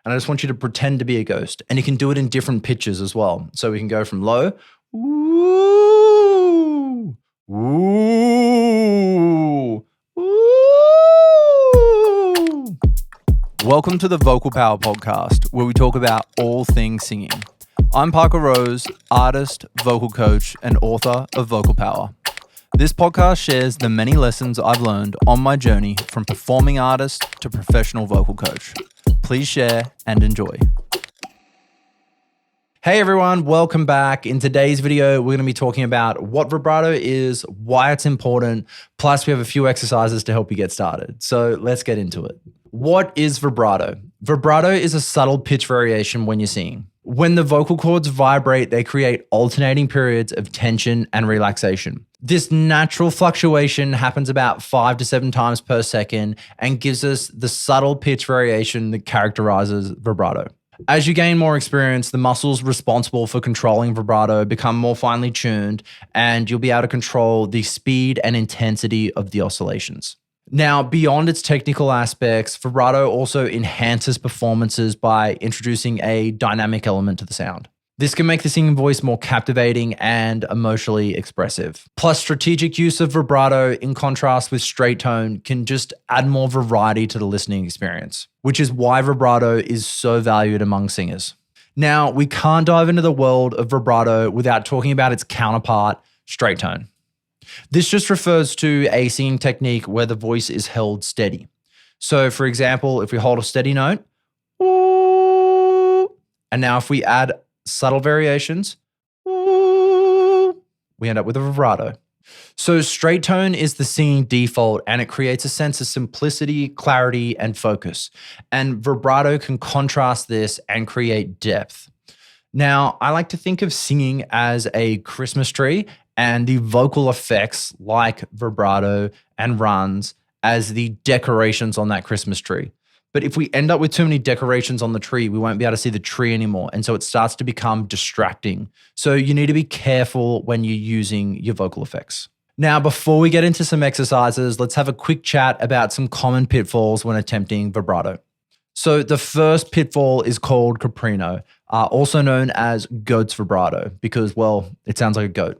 And I just want you to pretend to be a ghost. And you can do it in different pitches as well. So we can go from low, ooh, ooh, ooh. Welcome to the Vocal Power Podcast, where we talk about all things singing. I'm Parker Rose, artist, vocal coach, and author of Vocal Power. This podcast shares the many lessons I've learned on my journey from performing artist to professional vocal coach. Please share and enjoy. Hey everyone, welcome back. In today's video, we're going to be talking about what vibrato is, why it's important, plus we have a few exercises to help you get started. So let's get into it. What is vibrato? Vibrato is a subtle pitch variation when you're singing. When the vocal cords vibrate, they create alternating periods of tension and relaxation. This natural fluctuation happens about 5 to 7 times per second and gives us the subtle pitch variation that characterizes vibrato. As you gain more experience, the muscles responsible for controlling vibrato become more finely tuned, and you'll be able to control the speed and intensity of the oscillations. Now, beyond its technical aspects, vibrato also enhances performances by introducing a dynamic element to the sound. This can make the singing voice more captivating and emotionally expressive. Plus, strategic use of vibrato in contrast with straight tone can just add more variety to the listening experience, which is why vibrato is so valued among singers. Now, we can't dive into the world of vibrato without talking about its counterpart, straight tone. This just refers to a singing technique where the voice is held steady. So, for example, if we hold a steady note, and now if we add subtle variations, we end up with a vibrato. So straight tone is the singing default, and it creates a sense of simplicity, clarity, and focus. And vibrato can contrast this and create depth. Now, I like to think of singing as a Christmas tree and the vocal effects like vibrato and runs as the decorations on that Christmas tree. But if we end up with too many decorations on the tree, we won't be able to see the tree anymore. And so it starts to become distracting. So you need to be careful when you're using your vocal effects. Now, before we get into some exercises, let's have a quick chat about some common pitfalls when attempting vibrato. So the first pitfall is called caprino, also known as goat's vibrato, because, well, it sounds like a goat.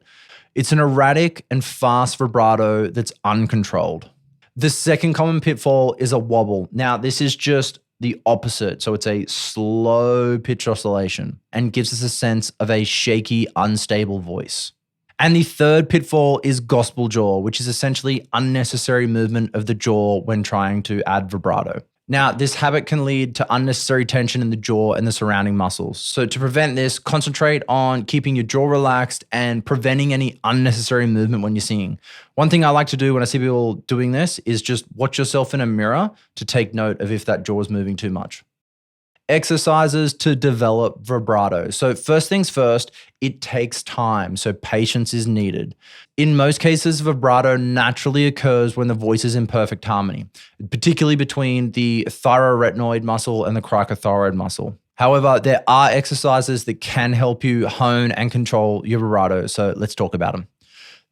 It's an erratic and fast vibrato that's uncontrolled. The second common pitfall is a wobble. Now, this is just the opposite. So it's a slow pitch oscillation and gives us a sense of a shaky, unstable voice. And the third pitfall is gospel jaw, which is essentially unnecessary movement of the jaw when trying to add vibrato. Now, this habit can lead to unnecessary tension in the jaw and the surrounding muscles. So to prevent this, concentrate on keeping your jaw relaxed and preventing any unnecessary movement when you're singing. One thing I like to do when I see people doing this is just watch yourself in a mirror to take note of if that jaw is moving too much. Exercises to develop vibrato. So first things first, it takes time, so patience is needed. In most cases, vibrato naturally occurs when the voice is in perfect harmony, particularly between the thyroretinoid muscle and the cricothyroid muscle. However, there are exercises that can help you hone and control your vibrato, so let's talk about them.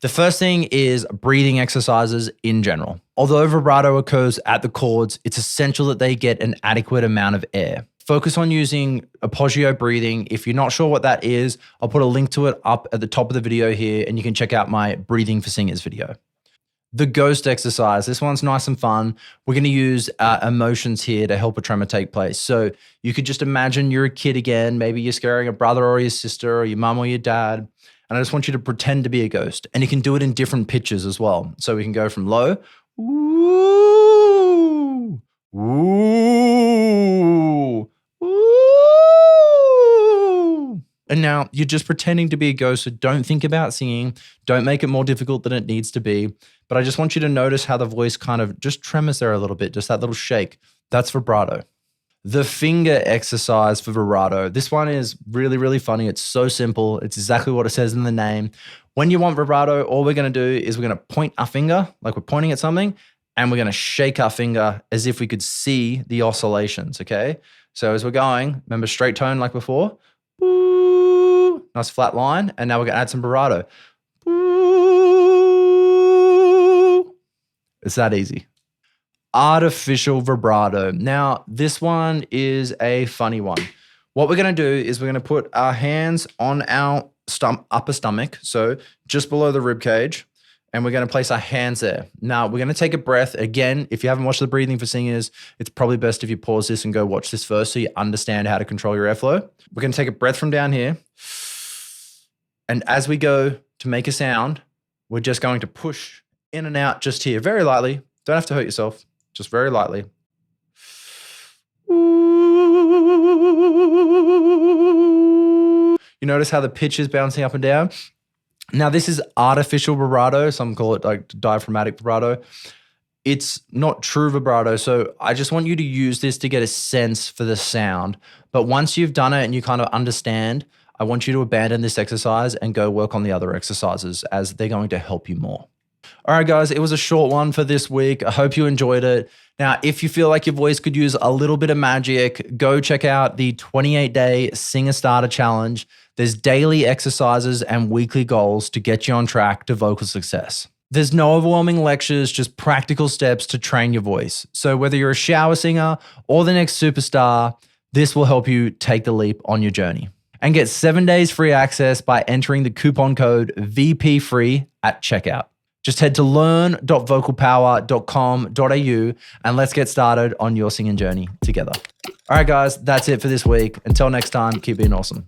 The first thing is breathing exercises in general. Although vibrato occurs at the chords, it's essential that they get an adequate amount of air. Focus on using appoggio breathing. If you're not sure what that is, I'll put a link to it up at the top of the video here, and you can check out my Breathing for Singers video. The ghost exercise. This one's nice and fun. We're going to use emotions here to help a tremor take place. So you could just imagine you're a kid again. Maybe you're scaring a brother or your sister or your mum or your dad. And I just want you to pretend to be a ghost. And you can do it in different pitches as well. So we can go from low, ooh, ooh, ooh. And now you're just pretending to be a ghost, so don't think about singing. Don't make it more difficult than it needs to be. But I just want you to notice how the voice kind of just tremors there a little bit, just that little shake. That's vibrato. The finger exercise for vibrato. This one is really, really funny. It's so simple. It's exactly what it says in the name. When you want vibrato, all we're going to do is we're going to point our finger like we're pointing at something, and we're going to shake our finger as if we could see the oscillations, okay? So as we're going, remember straight tone like before. Boo, nice flat line. And now we're going to add some vibrato. Boo. It's that easy. artificial vibrato. Now, this one is a funny one. What we're going to do is we're going to put our hands on our upper stomach, so just below the rib cage, and we're going to place our hands there. Now, we're going to take a breath. Again, if you haven't watched the breathing for singers, it's probably best if you pause this and go watch this first so you understand how to control your airflow. We're going to take a breath from down here. And as we go to make a sound, we're just going to push in and out just here, very lightly. Don't have to hurt yourself, just very lightly. You notice how the pitch is bouncing up and down? Now, this is artificial vibrato. Some call it like diaphragmatic vibrato. It's not true vibrato. So I just want you to use this to get a sense for the sound. But once you've done it and you kind of understand, I want you to abandon this exercise and go work on the other exercises as they're going to help you more. All right, guys, it was a short one for this week. I hope you enjoyed it. Now, if you feel like your voice could use a little bit of magic, go check out the 28-day Singer Starter Challenge. There's daily exercises and weekly goals to get you on track to vocal success. There's no overwhelming lectures, just practical steps to train your voice. So whether you're a shower singer or the next superstar, this will help you take the leap on your journey. And get 7 days free access by entering the coupon code VPFREE at checkout. Just head to learn.vocalpower.com.au and let's get started on your singing journey together. All right, guys, that's it for this week. Until next time, keep being awesome.